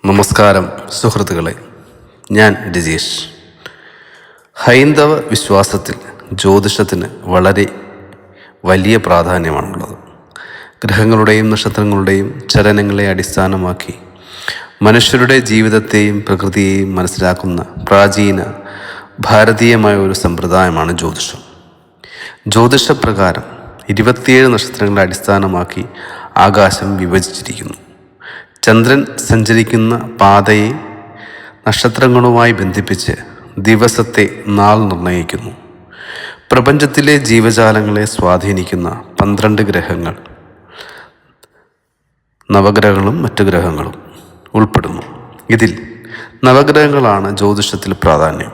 നമസ്കാരം സുഹൃത്തുക്കളെ, ഞാൻ രജീഷ്. ഹൈന്ദവ വിശ്വാസത്തിൽ ജ്യോതിഷത്തിന് വളരെ വലിയ പ്രാധാന്യമാണുള്ളത്. ഗ്രഹങ്ങളുടെയും നക്ഷത്രങ്ങളുടെയും ചലനങ്ങളെ അടിസ്ഥാനമാക്കി മനുഷ്യരുടെ ജീവിതത്തെയും പ്രകൃതിയെയും മനസ്സിലാക്കുന്ന പ്രാചീന ഭാരതീയമായ ഒരു സമ്പ്രദായമാണ് ജ്യോതിഷം. ജ്യോതിഷപ്രകാരം 27 നക്ഷത്രങ്ങളെ അടിസ്ഥാനമാക്കി ആകാശം വിഭജിച്ചിരിക്കുന്നു. ചന്ദ്രൻ സഞ്ചരിക്കുന്ന പാതയെ നക്ഷത്രങ്ങളുമായി ബന്ധിപ്പിച്ച് ദിവസത്തെ നാൾ നിർണ്ണയിക്കുന്നു. പ്രപഞ്ചത്തിലെ ജീവജാലങ്ങളെ സ്വാധീനിക്കുന്ന 12 ഗ്രഹങ്ങൾ, നവഗ്രഹങ്ങളും മറ്റു ഗ്രഹങ്ങളും ഉൾപ്പെടുന്നു. ഇതിൽ നവഗ്രഹങ്ങളാണ് ജ്യോതിഷത്തിൽ പ്രാധാന്യം.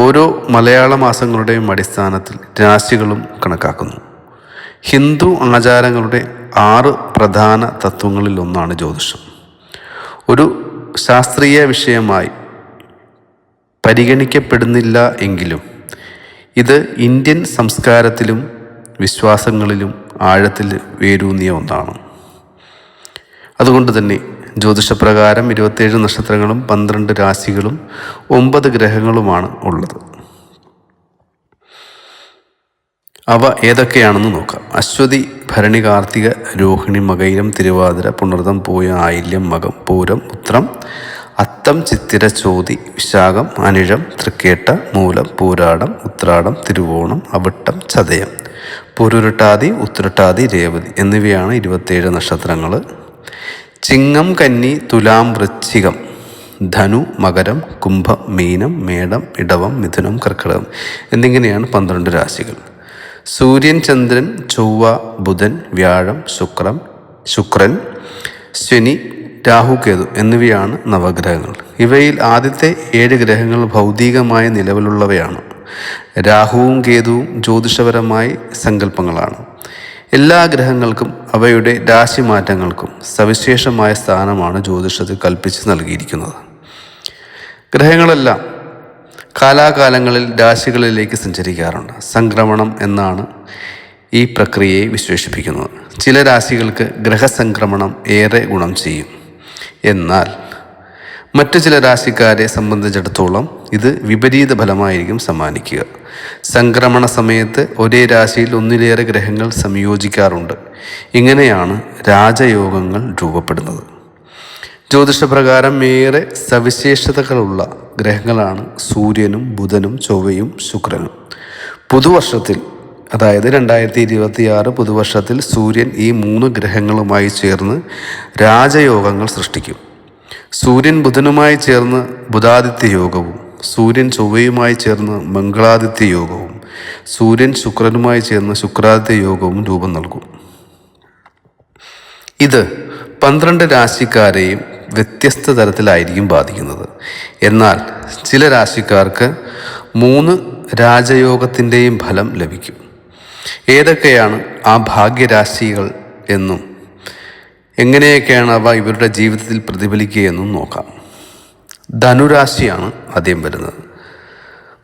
ഓരോ മലയാള മാസങ്ങളുടെയും അടിസ്ഥാനത്തിൽ രാശികളും കണക്കാക്കുന്നു. ഹിന്ദു ആചാരങ്ങളുടെ 6 പ്രധാന തത്വങ്ങളിൽ ഒന്നാണ് ജ്യോതിഷം. ഒരു ശാസ്ത്രീയ വിഷയമായി പരിഗണിക്കപ്പെടുന്നില്ല എങ്കിലും ഇത് ഇന്ത്യൻ സംസ്കാരത്തിലും വിശ്വാസങ്ങളിലും ആഴത്തിൽ വേരൂന്നിയ ഒന്നാണ്. അതുകൊണ്ട് തന്നെ ജ്യോതിഷപ്രകാരം 27 നക്ഷത്രങ്ങളും 12 രാശികളും 9 ഗ്രഹങ്ങളുമാണ് ഉള്ളത്. അവ ഏതൊക്കെയാണെന്ന് നോക്കാം. അശ്വതി, ഭരണി, കാർത്തിക, രോഹിണി, മകയിരം, തിരുവാതിര, പുണർതം, പൂയ, ആയില്യം, മകം, പൂരം, ഉത്രം, അത്തം, ചിത്തിര, ചോതി, വിശാഖം, അനിഴം, തൃക്കേട്ട, മൂലം, പൂരാടം, ഉത്രാടം, തിരുവോണം, അവിട്ടം, ചതയം, പൂരുരുട്ടാതി, ഉത്രട്ടാതി, രേവതി എന്നിവയാണ് 27 നക്ഷത്രങ്ങൾ. ചിങ്ങം, കന്നി, തുലാം, വൃശ്ചികം, ധനു, മകരം, കുംഭം, മീനം, മേടം, ഇടവം, മിഥുനം, കർക്കിടകം എന്നിങ്ങനെയാണ് 12 രാശികൾ. സൂര്യൻ, ചന്ദ്രൻ, ചൊവ്വ, ബുധൻ, വ്യാഴം, ശുക്രൻ, ശനി, രാഹു, കേതു എന്നിവയാണ് നവഗ്രഹങ്ങൾ. ഇവയിൽ ആദ്യത്തെ 7 ഗ്രഹങ്ങൾ ഭൗതികമായ നിലവിലുള്ളവയാണ്. രാഹുവും കേതുവും ജ്യോതിഷപരമായി സങ്കല്പങ്ങളാണ്. എല്ലാ ഗ്രഹങ്ങൾക്കും അവയുടെ രാശിമാറ്റങ്ങൾക്കും സവിശേഷമായ സ്ഥാനമാണ് ജ്യോതിഷത്തിൽ കൽപ്പിച്ച് നൽകിയിരിക്കുന്നത്. ഗ്രഹങ്ങളെല്ലാം കാലാകാലങ്ങളിൽ രാശികളിലേക്ക് സഞ്ചരിക്കാറുണ്ട്. സംക്രമണം എന്നാണ് ഈ പ്രക്രിയയെ വിശേഷിപ്പിക്കുന്നത്. ചില രാശികൾക്ക് ഗ്രഹസംക്രമണം ഏറെ ഗുണം ചെയ്യും. എന്നാൽ മറ്റു ചില രാശിക്കാരെ സംബന്ധിച്ചിടത്തോളം ഇത് വിപരീത ഫലമായിരിക്കും സമ്മാനിക്കുക. സംക്രമണ സമയത്ത് ഒരേ രാശിയിൽ ഒന്നിലേറെ ഗ്രഹങ്ങൾ സംയോജിക്കാറുണ്ട്. ഇങ്ങനെയാണ് രാജയോഗങ്ങൾ രൂപപ്പെടുന്നത്. ജ്യോതിഷപ്രകാരം ഏറെ സവിശേഷതകളുള്ള ഗ്രഹങ്ങളാണ് സൂര്യനും ബുധനും ചൊവ്വയും ശുക്രനും. പുതുവർഷത്തിൽ, അതായത് 2026 പുതുവർഷത്തിൽ സൂര്യൻ ഈ 3 ഗ്രഹങ്ങളുമായി ചേർന്ന് രാജയോഗങ്ങൾ സൃഷ്ടിക്കും. സൂര്യൻ ബുധനുമായി ചേർന്ന് ബുധാദിത്യ യോഗവും, സൂര്യൻ ചൊവ്വയുമായി ചേർന്ന് മംഗളാദിത്യ യോഗവും, സൂര്യൻ ശുക്രനുമായി ചേർന്ന് ശുക്രാദിത്യ യോഗവും രൂപം നൽകും. ഇത് 12 രാശിക്കാരെയും വ്യത്യസ്ത തരത്തിലായിരിക്കും ബാധിക്കുന്നത്. എന്നാൽ ചില രാശിക്കാർക്ക് 3 രാജയോഗത്തിൻ്റെയും ഫലം ലഭിക്കും. ഏതൊക്കെയാണ് ആ ഭാഗ്യരാശികൾ എന്നും എങ്ങനെയൊക്കെയാണ് അവ ഇവരുടെ ജീവിതത്തിൽ പ്രതിഫലിക്കുകയെന്നും നോക്കാം. ധനുരാശിയാണ് ആദ്യം വരുന്നത്.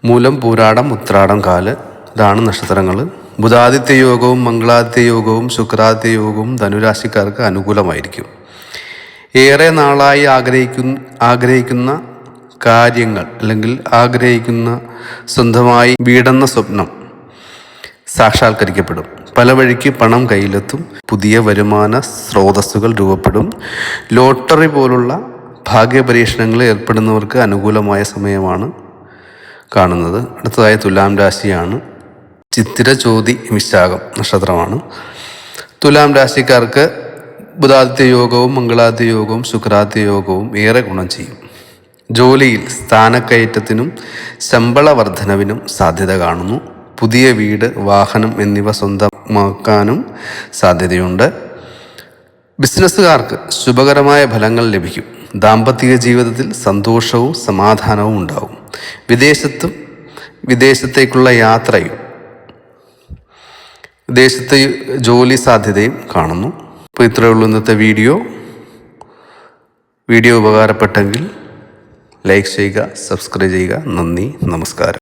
മൂലം, പൂരാടം, ഉത്രാടം, കാല് ഇതാണ് നക്ഷത്രങ്ങൾ. ബുധാദിത്യ യോഗവും മംഗളാദിത്യ യോഗവും ശുക്രാദിത്യ യോഗവും ധനുരാശിക്കാർക്ക് അനുകൂലമായിരിക്കും. ഏറെ നാളായി ആഗ്രഹിക്കുന്ന കാര്യങ്ങൾ അല്ലെങ്കിൽ ആഗ്രഹിക്കുന്ന സ്വന്തമായി വീടെന്ന സ്വപ്നം സാക്ഷാത്കരിക്കപ്പെടും. പല വഴിക്ക് പണം കയ്യിലെത്തും. പുതിയ വരുമാന സ്രോതസ്സുകൾ രൂപപ്പെടും. ലോട്ടറി പോലുള്ള ഭാഗ്യപരീക്ഷണങ്ങളിൽ ഏർപ്പെടുന്നവർക്ക് അനുകൂലമായ സമയമാണ് കാണുന്നത്. അടുത്തതായി തുലാം രാശിയാണ്. ചിത്തിര, ചോതി, വിശാഖം നക്ഷത്രമാണ്. തുലാം രാശിക്കാർക്ക് ബുധാദിത്യ യോഗവും മംഗളാദിത്യ യോഗവും ശുക്രാദിത്യ യോഗവും ഏറെ ഗുണം ചെയ്യും. ജോലിയിൽ സ്ഥാനക്കയറ്റത്തിനും ശമ്പള വർധനവിനും സാധ്യത കാണുന്നു. പുതിയ വീട്, വാഹനം എന്നിവ സ്വന്തമാക്കാനും സാധ്യതയുണ്ട്. ബിസിനസ്സുകാർക്ക് ശുഭകരമായ ഫലങ്ങൾ ലഭിക്കും. ദാമ്പത്തിക ജീവിതത്തിൽ സന്തോഷവും സമാധാനവും ഉണ്ടാവും. വിദേശത്തേക്കുള്ള യാത്രയും വിദേശത്തെ ജോലി സാധ്യതയും കാണുന്നു. അപ്പോൾ ഇത്രയേ ഉള്ളൂ ഇന്നത്തെ വീഡിയോ ഉപകാരപ്പെട്ടെങ്കിൽ ലൈക്ക് ചെയ്യുക, സബ്സ്ക്രൈബ് ചെയ്യുക. നന്ദി, നമസ്കാരം.